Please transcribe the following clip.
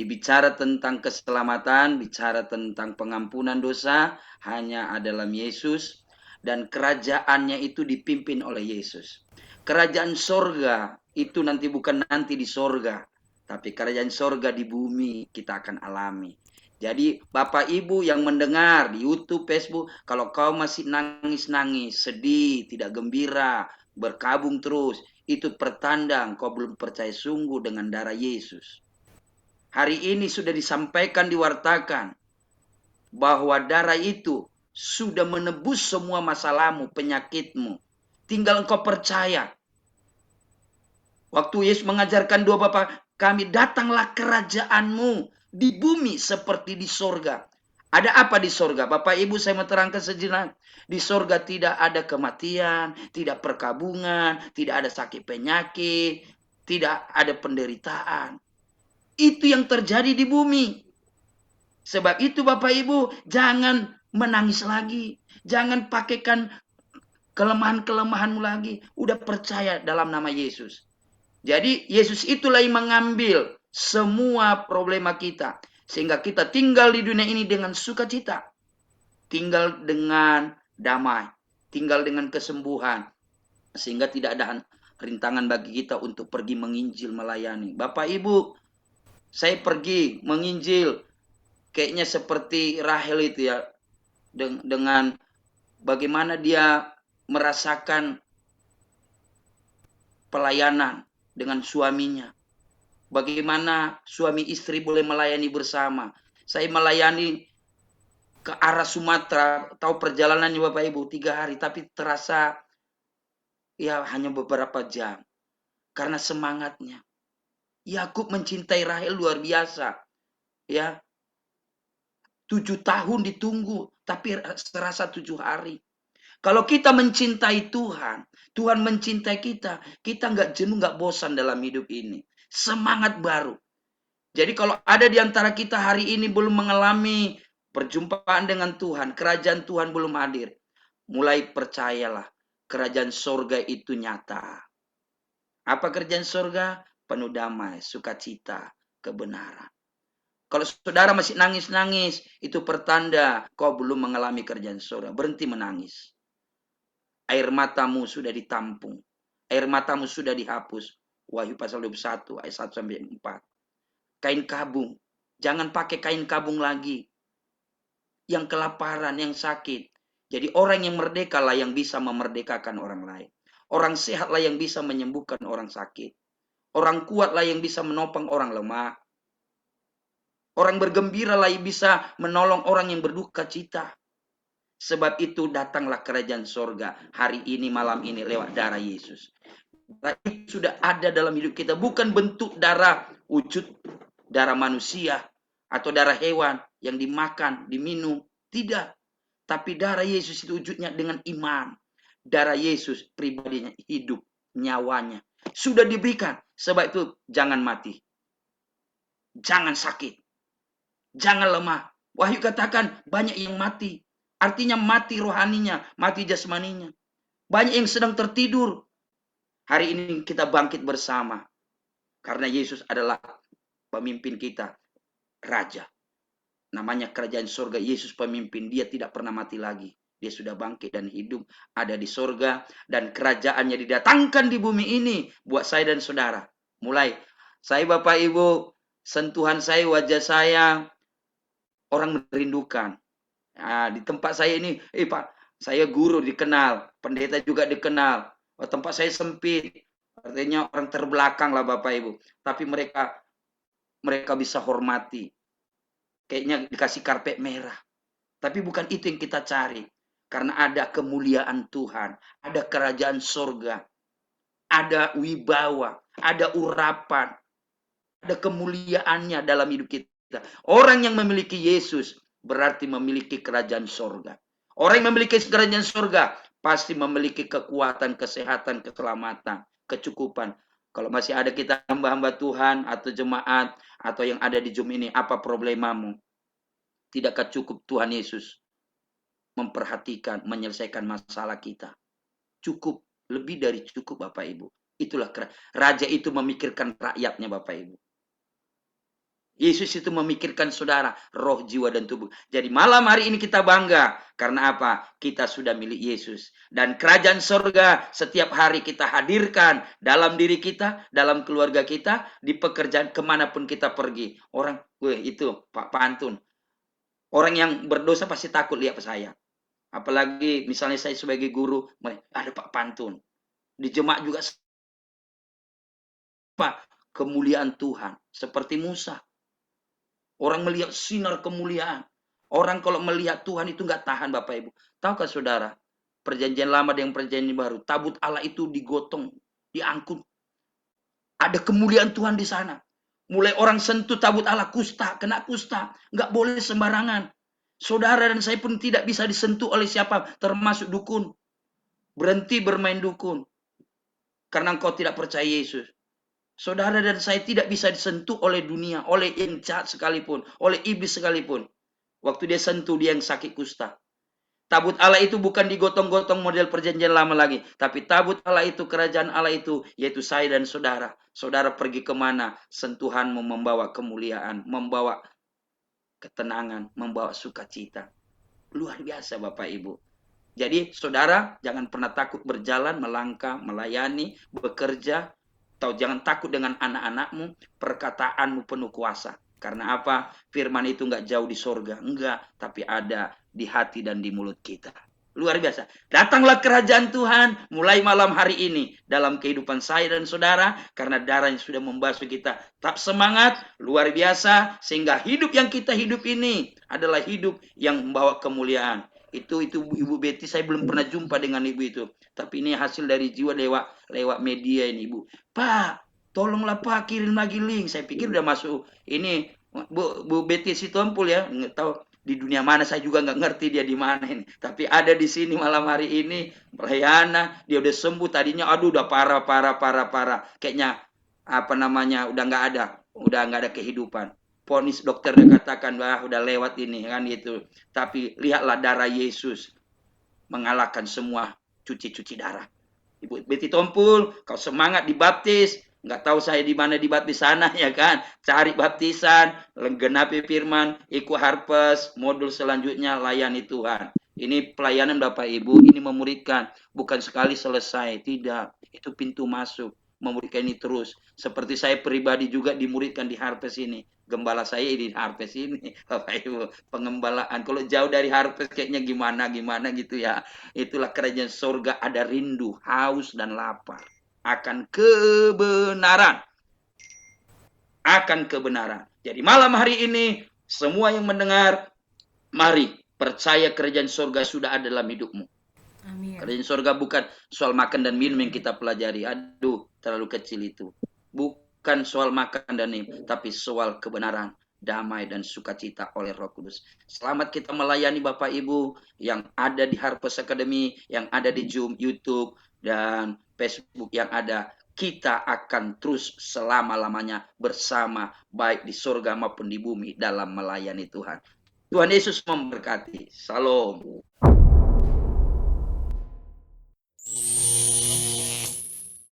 bicara tentang keselamatan, bicara tentang pengampunan dosa, hanya ada dalam Yesus. Dan kerajaannya itu dipimpin oleh Yesus. Kerajaan sorga itu nanti bukan nanti di sorga, tapi kerajaan sorga di bumi kita akan alami. Jadi Bapak Ibu yang mendengar di YouTube, Facebook, kalau kau masih nangis-nangis, sedih, tidak gembira, berkabung terus, itu pertanda kau belum percaya sungguh dengan darah Yesus. Hari ini sudah disampaikan, diwartakan, bahwa darah itu sudah menebus semua masalahmu, penyakitmu. Tinggal engkau percaya. Waktu Yesus mengajarkan doa Bapa kami, datanglah kerajaanmu di bumi seperti di sorga. Ada apa di sorga? Bapak Ibu saya mau terangkan sejenak. Di sorga tidak ada kematian, tidak perkabungan, tidak ada sakit penyakit, tidak ada penderitaan. Itu yang terjadi di bumi. Sebab itu Bapak Ibu jangan menangis lagi. Jangan pakaikan kelemahan-kelemahanmu lagi. Udah percaya dalam nama Yesus. Jadi Yesus itulah yang mengambil semua problema kita. Sehingga kita tinggal di dunia ini dengan sukacita. Tinggal dengan damai. Tinggal dengan kesembuhan. Sehingga tidak ada rintangan bagi kita untuk pergi menginjil, melayani. Bapak Ibu, saya pergi menginjil. Kayaknya seperti Rahel itu ya. Dengan bagaimana dia merasakan pelayanan dengan suaminya. Bagaimana suami istri boleh melayani bersama. Saya melayani ke arah Sumatera, tahu perjalanannya Bapak Ibu 3 hari, tapi terasa ya hanya beberapa jam. Karena semangatnya. Yakub mencintai Rahel luar biasa. Ya, 7 tahun ditunggu, tapi terasa 7 hari. Kalau kita mencintai Tuhan, Tuhan mencintai kita, kita nggak jenuh, nggak bosan dalam hidup ini. Semangat baru. Jadi kalau ada di antara kita hari ini belum mengalami perjumpaan dengan Tuhan, kerajaan Tuhan belum hadir, mulai percayalah, kerajaan sorga itu nyata. Apa kerajaan sorga? Penuh damai, sukacita, kebenaran. Kalau saudara masih nangis-nangis, itu pertanda kau belum mengalami kerajaan sorga. Berhenti menangis. Air matamu sudah ditampung. Air matamu sudah dihapus. Wahyu pasal 21 ayat 1 sampai 4. Kain kabung. Jangan pakai kain kabung lagi. Yang kelaparan, yang sakit. Jadi orang yang merdeka lah yang bisa memerdekakan orang lain. Orang sehat lah yang bisa menyembuhkan orang sakit. Orang kuat lah yang bisa menopang orang lemah. Orang bergembira lah yang bisa menolong orang yang berduka cita. Sebab itu datanglah kerajaan sorga hari ini, malam ini lewat darah Yesus. Darah itu sudah ada dalam hidup kita. Bukan bentuk darah wujud darah manusia atau darah hewan yang dimakan, diminum. Tidak. Tapi darah Yesus itu wujudnya dengan iman. Darah Yesus pribadinya hidup, nyawanya. Sudah diberikan. Sebab itu jangan mati. Jangan sakit. Jangan lemah. Wahyu katakan banyak yang mati. Artinya mati rohaninya, mati jasmaninya. Banyak yang sedang tertidur. Hari ini kita bangkit bersama. Karena Yesus adalah pemimpin kita. Raja. Namanya kerajaan surga. Yesus pemimpin. Dia tidak pernah mati lagi. Dia sudah bangkit dan hidup. Ada di surga. Dan kerajaannya didatangkan di bumi ini. Buat saya dan saudara. Mulai. Saya Bapak Ibu. Sentuhan saya, wajah saya. Orang merindukan. Nah, di tempat saya ini. Pak. Saya guru dikenal. Pendeta juga dikenal. Tempat saya sempit. Artinya orang terbelakang lah Bapak Ibu. Tapi mereka bisa hormati. Kayaknya dikasih karpet merah. Tapi bukan itu yang kita cari. Karena ada kemuliaan Tuhan. Ada kerajaan surga. Ada wibawa. Ada urapan. Ada kemuliaannya dalam hidup kita. Orang yang memiliki Yesus berarti memiliki kerajaan surga. Orang yang memiliki kerajaan surga pasti memiliki kekuatan, kesehatan, keselamatan, kecukupan. Kalau masih ada kita hamba-hamba Tuhan atau jemaat atau yang ada di Zoom ini, apa problemamu? Tidakkah cukup Tuhan Yesus memperhatikan, menyelesaikan masalah kita? Cukup, lebih dari cukup Bapak Ibu. Itulah raja itu memikirkan rakyatnya Bapak Ibu. Yesus itu memikirkan saudara, roh, jiwa, dan tubuh. Jadi malam hari ini kita bangga. Karena apa? Kita sudah milik Yesus. Dan kerajaan surga setiap hari kita hadirkan dalam diri kita, dalam keluarga kita, di pekerjaan kemanapun kita pergi. Orang, itu Pak Pantun. Orang yang berdosa pasti takut lihat saya. Apalagi misalnya saya sebagai guru, ada Pak Pantun. Di jemaat juga kemuliaan Tuhan. Seperti Musa. Orang melihat sinar kemuliaan. Orang kalau melihat Tuhan itu nggak tahan, Bapak Ibu. Tahukah saudara, perjanjian lama dengan perjanjian baru, tabut Allah itu digotong, diangkut. Ada kemuliaan Tuhan di sana. Mulai orang sentuh tabut Allah, kusta, kena kusta. Nggak boleh sembarangan. Saudara dan saya pun tidak bisa disentuh oleh siapa, termasuk dukun. Berhenti bermain dukun. Karena engkau tidak percaya Yesus. Saudara dan saya tidak bisa disentuh oleh dunia, oleh yang jahat sekalipun, oleh iblis sekalipun. Waktu dia sentuh, dia yang sakit kusta. Tabut Allah itu bukan digotong-gotong model perjanjian lama lagi. Tapi tabut Allah itu, kerajaan Allah itu, yaitu saya dan saudara. Saudara pergi kemana, sentuhanmu membawa kemuliaan, membawa ketenangan, membawa sukacita. Luar biasa Bapak Ibu. Jadi saudara jangan pernah takut berjalan, melangkah, melayani, bekerja. Atau jangan takut dengan anak-anakmu, perkataanmu penuh kuasa. Karena apa? Firman itu enggak jauh di sorga. Enggak, tapi ada di hati dan di mulut kita. Luar biasa. Datanglah kerajaan Tuhan mulai malam hari ini dalam kehidupan saya dan saudara. Karena darah yang sudah membasuh kita. Tetap semangat, luar biasa. Sehingga hidup yang kita hidup ini adalah hidup yang membawa kemuliaan. Itu Ibu Betty, saya belum pernah jumpa dengan Ibu itu. Tapi ini hasil dari jiwa lewat media ini, Ibu. Pak, tolonglah Pak kirim lagi link. Saya pikir udah masuk ini Bu Betty Sitompul ya. Nggak tahu di dunia mana, saya juga nggak ngerti dia di mana ini. Tapi ada di sini malam hari ini melayana, dia udah sembuh. Tadinya aduh udah parah. Kayaknya apa namanya udah nggak ada kehidupan. Ponis dokter udah katakan wah udah lewat ini kan gitu. Tapi lihatlah darah Yesus mengalahkan semua cuci darah. Ibu Betty Tompul, kau semangat dibaptis. Nggak tahu saya di mana dibaptis sana ya kan. Cari baptisan, genapi firman, ikut harpes, modul selanjutnya layani Tuhan. Ini pelayanan Bapak Ibu, ini memuridkan. Bukan sekali selesai, tidak. Itu pintu masuk. Memuridkan ini terus. Seperti saya pribadi juga dimuridkan di harpes ini. Gembala saya di harpes ini, Bapak Ibu, pengembalaan. Kalau jauh dari harpes kayaknya gimana gitu ya. Itulah kerajaan surga, ada rindu, haus, dan lapar akan kebenaran. Akan kebenaran. Jadi malam hari ini, semua yang mendengar, mari percaya kerajaan surga sudah ada dalam hidupmu. Amin. Kerajaan surga bukan soal makan dan minum yang kita pelajari. Aduh, terlalu kecil itu. Bukan soal makan dan minum, tapi soal kebenaran, damai, dan sukacita oleh Roh Kudus. Selamat kita melayani Bapak Ibu yang ada di Harvest Academy, yang ada di Zoom, YouTube, dan Facebook yang ada. Kita akan terus selama-lamanya bersama, baik di surga maupun di bumi, dalam melayani Tuhan. Tuhan Yesus memberkati. Salam.